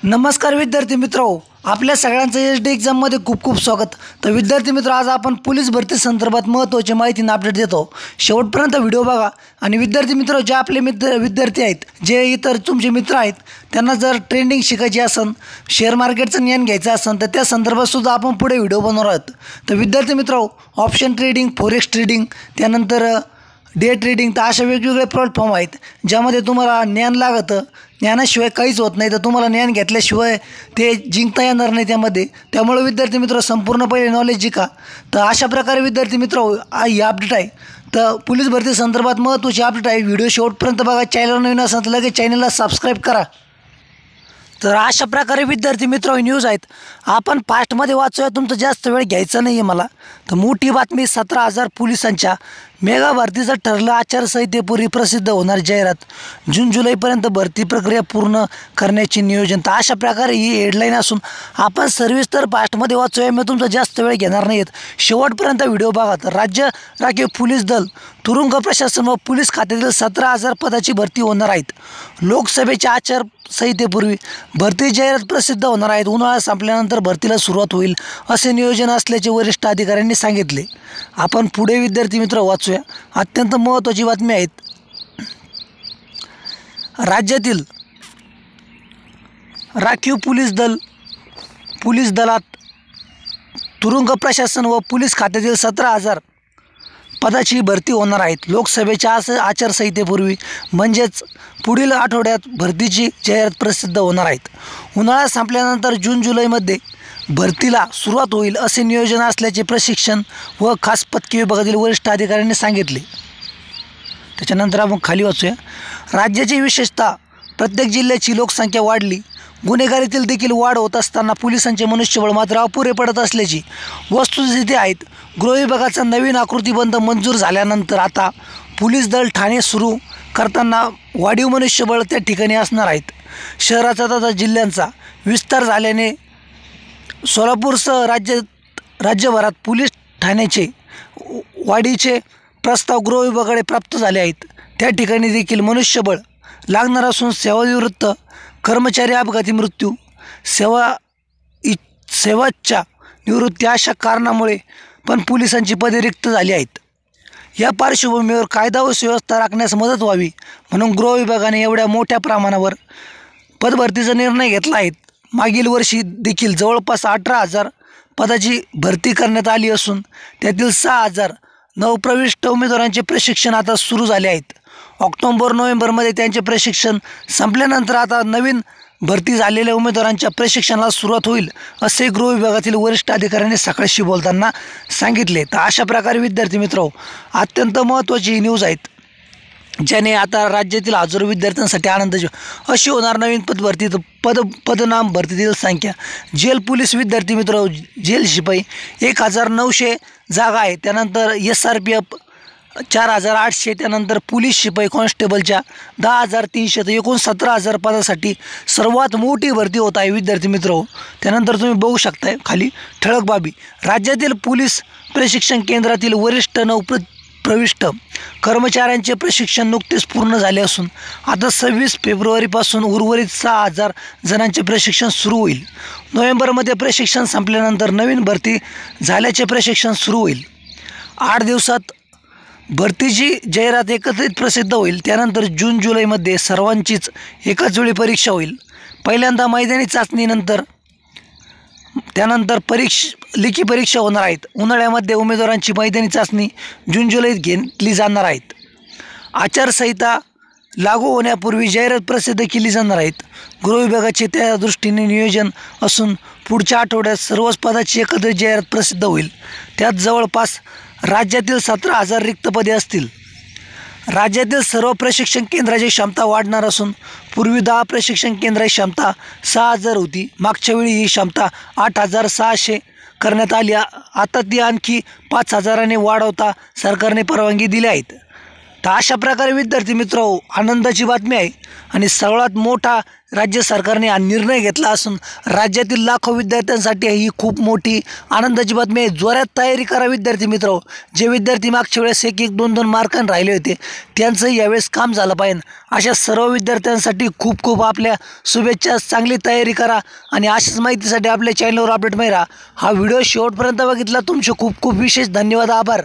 नमस्कार विद्यार्थी मित्रो, आपल्या सगळ्यांचं एसडी एग्जाममध्ये खूप खूप स्वागत। तर विद्यार्थी मित्र, आज आपण पोलीस भरती संदर्भात महत्त्वाची माहिती आणि अपडेट देतो। शेवटपर्यंत व्हिडिओ बघा। आणि विद्यार्थी मित्र, जे आपले विद्यार्थी आहेत, जे इतर तुमचे मित्र आहेत, त्यांना जर ट्रेडिंग शिकायची असेल, शेअर मार्केटचं ज्ञान घ्यायचं असेल, तर त्या संदर्भात सुद्धा आपण पुढे व्हिडिओ बनवणार आहोत। तर विद्यार्थी मित्र, ऑप्शन ट्रेडिंग, फॉरेक्स ट्रेडिंग, त्यानंतर डे ट्रेडिंग, तर अशा वेगवेगळे प्लॅटफॉर्म आहेत ज्यामध्ये तुम्हाला ज्ञान लागतं। ज्ञानाशिवाय काहीच होत नाही, तर तुम्हाला ज्ञान घेतल्याशिवाय ते जिंकता येणार नाही त्यामध्ये। त्यामुळे विद्यार्थी मित्र, संपूर्ण पहिले नॉलेज जिंका। तर अशा प्रकारे विद्यार्थी मित्र, ही अपडेट आहे। तर पोलीस भरती संदर्भात महत्त्वाची अपडेट आहे। व्हिडिओ शेवटपर्यंत बघा। चॅनल नवीन असेल तर लगेच चॅनलला सबस्क्राईब करा। तर अशा प्रकारे विद्यार्थी मित्र, न्यूज आहेत, आपण फास्टमध्ये वाचूया, तुमचा जास्त वेळ घ्यायचा नाही आहे मला। तर मोठी बातमी, 17,000 पोलिसांच्या मेगा भरतीचं ठरलं आचारसंहितेपूर्वी प्रसिद्ध होणार जाहिरात, जून जुलैपर्यंत भरती प्रक्रिया पूर्ण करण्याचे नियोजन। तर अशा प्रकारे ही हेडलाईन असून आपण सविस्तर फास्टमध्ये वाचूया, मी तुमचा जास्त वेळ घेणार नाही आहेत। शेवटपर्यंत व्हिडिओ बघा। तर राज्य राखीव पोलीस दल, तुरुंग प्रशासन व पोलीस खात्यातील 17,000 पदाची भरती होणार आहेत। लोकसभेच्या आचारसंहितेपूर्वी भरती जाहिरात प्रसिद्ध होणार आहेत। उन्हाळा संपल्यानंतर भरतीला सुरुवात होईल असे नियोजन असल्याचे वरिष्ठ अधिकाऱ्यांनी सांगितले। आपण पुढे विद्यार्थी मित्र वाचूया। अत्यंत महत्त्वाची बातमी आहेत। राज्यातील राखीव पोलीस दलात तुरुंग प्रशासन व पोलीस खात्यातील 17,000 पदाची भरती होणार आहेत। लोकसभेच्या आचारसंहितेपूर्वी म्हणजेच पुढील आठवड्यात भरतीची जाहिरात प्रसिद्ध होणार आहेत। उन्हाळा संपल्यानंतर जून जुलैमध्ये भरतीला सुरुवात होईल असे नियोजन असल्याचे प्रशिक्षण व खास पथकी विभागातील वरिष्ठ अधिकाऱ्यांनी सांगितले। त्याच्यानंतर आपण खाली वाचूया। राज्याची विशेषतः प्रत्येक जिल्ह्याची लोकसंख्या वाढली, गुन्हेगारीतील देखील वाढ होत असताना पोलिसांचे मनुष्यबळ मात्र अपुरे पडत असल्याची वस्तुस्थिती आहेत। गृह विभागाचा नवीन आकृतीबंध मंजूर झाल्यानंतर आता पोलीस दल ठाणे सुरू करताना वाढीव मनुष्यबळ त्या ठिकाणी असणार आहेत। शहराचा तथा जिल्ह्यांचा विस्तार झाल्याने सोलापूरसह राज्यभरात पोलीस ठाण्याचे वाढीचे प्रस्ताव गृह विभागाकडे प्राप्त झाले आहेत। त्या ठिकाणी देखील मनुष्यबळ लागणार असून सेवानिवृत्त कर्मचारी, अपघाती मृत्यू, सेवाच्या निवृत्ती अशा कारणामुळे पण पोलिसांची पदे रिक्त झाली आहेत। या पार्श्वभूमीवर कायदा व सुव्यवस्था राखण्यास मदत व्हावी म्हणून गृह विभागाने एवढ्या मोठ्या प्रमाणावर पदभरतीचा निर्णय घेतला आहे। मागील वर्षी देखील जवळपास 18,000 पदाची भरती करण्यात आली असून त्यातील 6,000 नवप्रविष्ट उमेदवारांचे प्रशिक्षण आता सुरू झाले आहेत। ऑक्टोबर-नोव्हेंबरमध्ये त्यांचे प्रशिक्षण संपल्यानंतर आता नवीन भरती झालेल्या उमेदवारांच्या प्रशिक्षणाला सुरुवात होईल असे गृह विभागातील वरिष्ठ अधिकाऱ्यांनी सकाळशी बोलताना सांगितले। तर अशा प्रकारे विद्यार्थी मित्र, अत्यंत महत्त्वाची न्यूज आहेत, ज्याने आता राज्यातील हजारो विद्यार्थ्यांसाठी आनंदाची अशी होणार नवीन पदभरती। पदनाम भरतीतील संख्या, जेल पोलीस विद्यार्थी मित्र, जेल शिपाई 1,900 जागा आहे। त्यानंतर SRPF 4,800, त्यानंतर पोलीस शिपाई कॉन्स्टेबलच्या 10,300, तर एकूण 17,000 पदासाठी सर्वात मोठी भरती होत आहे विद्यार्थी मित्र। त्यानंतर तुम्ही बघू शकताय खाली ठळक बाबी, राज्यातील पोलीस प्रशिक्षण केंद्रातील वरिष्ठ नवप्रविष्ट कर्मचाऱ्यांचे प्रशिक्षण नुकतेच पूर्ण झाले असून आता 26 फेब्रुवारीपासून उर्वरित 6,000 जणांचे प्रशिक्षण सुरू होईल। नोव्हेंबरमध्ये प्रशिक्षण संपल्यानंतर नवीन भरती झाल्याचे प्रशिक्षण सुरू होईल। 8 दिवसात भरतीची जाहिरात एकत्रित प्रसिद्ध होईल। त्यानंतर जून जुलैमध्ये सर्वांचीच एकाच वेळी परीक्षा होईल। पहिल्यांदा मैदानी चाचणीनंतर त्यानंतर लेखी परीक्षा होणार आहेत। उन्हाळ्यामध्ये उमेदवारांची मैदानी चाचणी जून जुलैत घेतली जाणार आहेत। आचारसंहिता लागू होण्यापूर्वी जाहिरात प्रसिद्ध केली जाणार आहेत। गृह विभागाचे त्या दृष्टीने नियोजन असून पुढच्या आठवड्यात सर्वच पदाची एकत्रित जाहिरात प्रसिद्ध होईल। त्यात जवळपास राज्यातील 17,000 रिक्त पदे असतील। राज्यातील सर्व प्रशिक्षण केंद्राची क्षमता वाढणार असून पूर्वी 10 प्रशिक्षण केंद्राची क्षमता 6,000 होती। मागच्या वेळी ही क्षमता 8,600 करण्यात आली। आता ती आणखी 5,000ने वाढवता सरकारने परवानगी दिली आहेत। तर अशा प्रकारे विद्यार्थी मित्र, आनंदाची बातमी आहे। आणि सर्वात मोठा राज्य सरकारने हा निर्णय घेतला असून राज्यातील लाखो विद्यार्थ्यांसाठी ही खूप मोठी आनंदाची बातमी आहे. जोरात तयारी करा विद्यार्थी मित्र. जे विद्यार्थी मागच्या वेळेस 1-2 मार्कांनी राहिले होते त्यांचं यावेळेस काम झालं पाहिजे. अशा सर्व विद्यार्थ्यांसाठी खूप खूप आपल्या शुभेच्छा. चांगली तयारी करा आणि अशाच माहितीसाठी आपल्या चॅनलवर अपडेट राहा. हा व्हिडिओ शेवटपर्यंत बघितला तुमचे खूप खूप विशेष धन्यवाद, आभार.